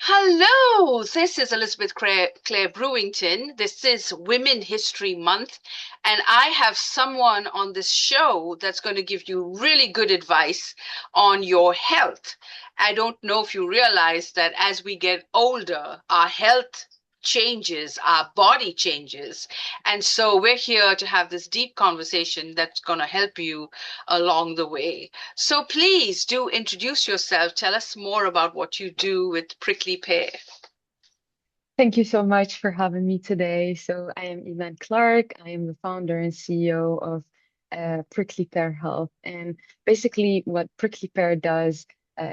Hello, this is Elizabeth Clare Brewington. This is Women History Month, and I have someone on this show that's going to give you really good advice on your health. I don't know if you realize that as we get older, our health changes, our body changes. And so we're here to have this deep conversation that's going to help you along the way. So please do introduce yourself. Tell us more about what you do with Prickly Pear. Thank you so much for having me today. So I am Imen Clark. I am the founder and CEO of Prickly Pear Health. And basically, what Prickly Pear does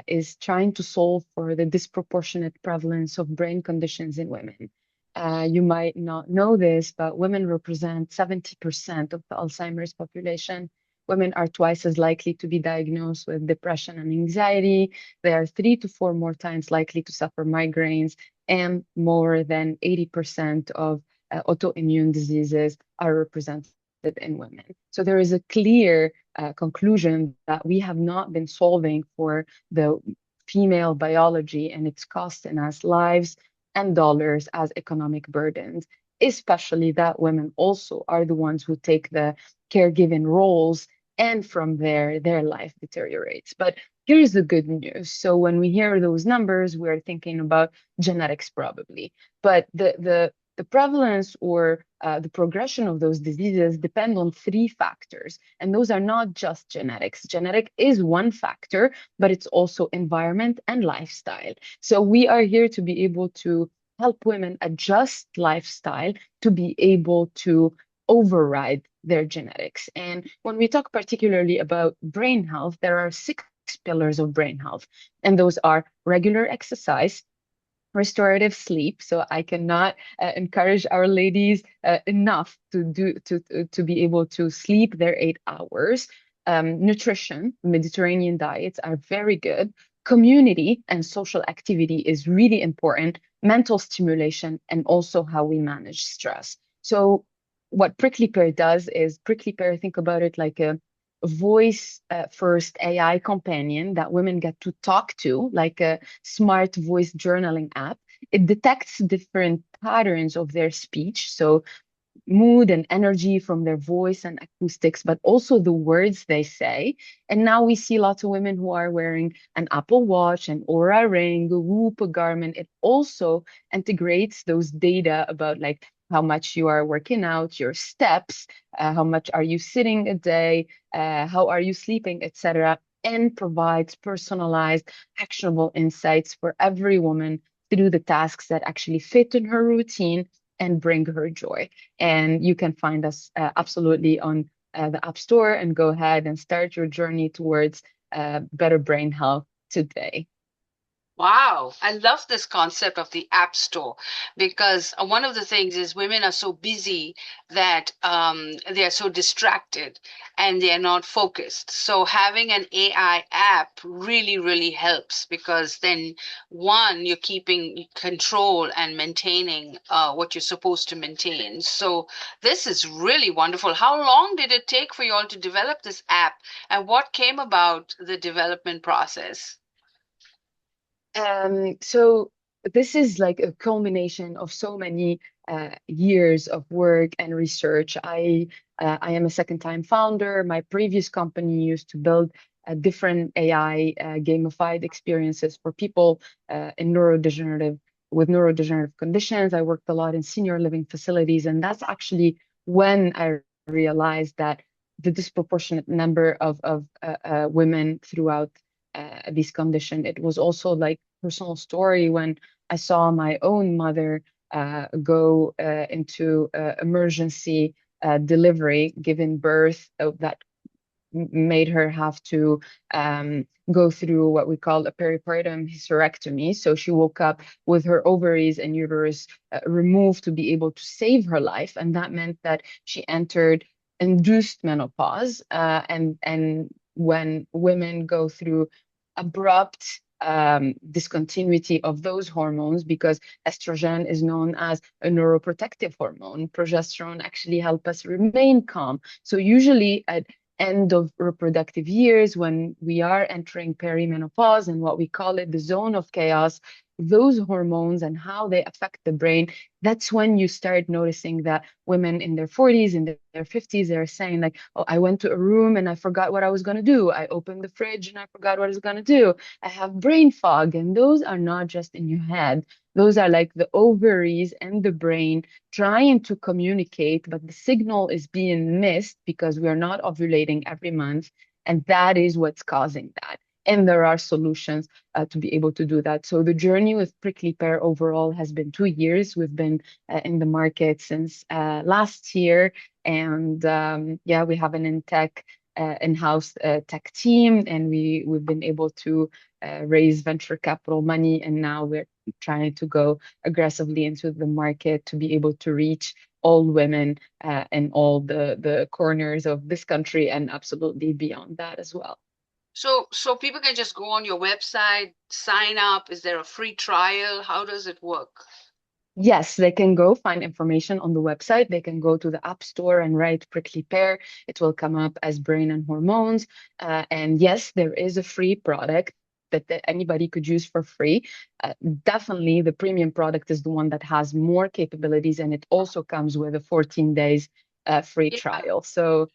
is trying to solve for the disproportionate prevalence of brain conditions in women. You might not know this, but women represent 70% of the Alzheimer's population. Women are twice as likely to be diagnosed with depression and anxiety. They are 3 to 4 more times likely to suffer migraines, and more than 80% of autoimmune diseases are represented in women. So there is a clear conclusion that we have not been solving for the female biology, and it's costing us lives and dollars as economic burdens, especially that women also are the ones who take the caregiving roles, and from there, their life deteriorates. But here's the good news. So when we hear those numbers, we're thinking about genetics probably, but the prevalence or the progression of those diseases depend on three factors, and those are not just genetics. Genetic is one factor, but it's also environment and lifestyle. So we are here to be able to help women adjust lifestyle to be able to override their genetics. And when we talk particularly about brain health, there are six pillars of brain health, and those are regular exercise, restorative sleep. So I cannot encourage our ladies enough to be able to sleep their 8 hours. Nutrition, Mediterranean diets are very good. Community and social activity is really important. Mental stimulation, and also how we manage stress. So what Prickly Pear does is Prickly Pear, think about it like a voice first AI companion that women get to talk to, like a smart voice journaling app. It detects different patterns of their speech, so mood and energy from their voice and acoustics, but also the words they say. And now we see lots of women who are wearing an Apple Watch, an Aura Ring, a Whoop, a Garmin. It also integrates those data about like how much you are working out, your steps, how much are you sitting a day, how are you sleeping, etc., and provides personalized, actionable insights for every woman to do the tasks that actually fit in her routine and bring her joy. And you can find us absolutely on the App Store, and go ahead and start your journey towards better brain health today. Wow, I love this concept of the App Store because one of the things is women are so busy that they are so distracted and they are not focused. So having an AI app really, really helps because then one, you're keeping control and maintaining what you're supposed to maintain. So this is really wonderful. How long did it take for you all to develop this app, and what came about the development process? So this is like a culmination of so many years of work and research. I am a second-time founder. My previous company used to build different AI gamified experiences for people in neurodegenerative with neurodegenerative conditions. I worked a lot in senior living facilities, and that's actually when I realized that the disproportionate number of women throughout this condition. It was also like personal story when I saw my own mother go into emergency delivery, giving birth, that made her have to go through what we call a peripartum hysterectomy. So she woke up with her ovaries and uterus removed to be able to save her life, and that meant that she entered induced menopause. And when women go through abrupt discontinuity of those hormones, because estrogen is known as a neuroprotective hormone, progesterone actually help us remain calm. So usually at end of reproductive years, when we are entering perimenopause and what we call it the zone of chaos, those hormones and how they affect the brain, that's when you start noticing that women in their 40s, in their 50s, they're saying like, oh, I went to a room and I forgot what I was going to do. I opened the fridge and I forgot what I was going to do. I have brain fog. And those are not just in your head. Those are like the ovaries and the brain trying to communicate, but the signal is being missed because we are not ovulating every month. And that is what's causing that. And there are solutions to be able to do that. So the journey with Prickly Pear overall has been 2 years. We've been in the market since last year. And yeah, we have an in-house tech team, and we've been able to raise venture capital money. And now we're trying to go aggressively into the market to be able to reach all women in all the corners of this country and absolutely beyond that as well. So people can just go on your website, sign up. Is there a free trial? How does it work? Yes, they can go find information on the website. They can go to the App Store and write Prickly Pear. It will come up as Brain and Hormones. And yes, there is a free product that anybody could use for free. Definitely, the premium product is the one that has more capabilities, and it also comes with a 14 days free Yeah. trial. So,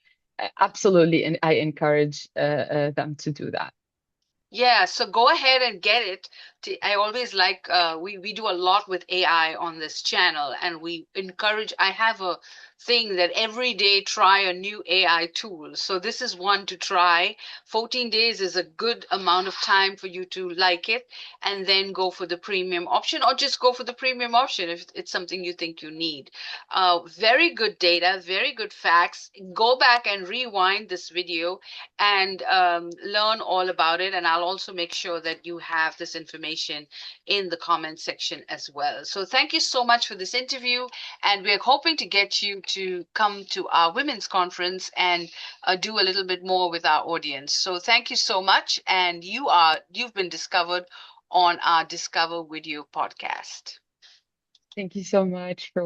absolutely, and I encourage them to do that. Yeah, so go ahead and get it. I always like we do a lot with AI on this channel, and we encourage. I have a thing that every day try a new AI tool. So this is one to try. 14 days is a good amount of time for you to like it, and then go for the premium option, or just go for the premium option if it's something you think you need. Very good data, very good facts. Go back and rewind this video and learn all about it. And I'll also make sure that you have this information in the comment section as well. So thank you so much for this interview. And we're hoping to get you to come to our women's conference and do a little bit more with our audience. So thank you so much. And you've been discovered on our Discover With You podcast. Thank you so much for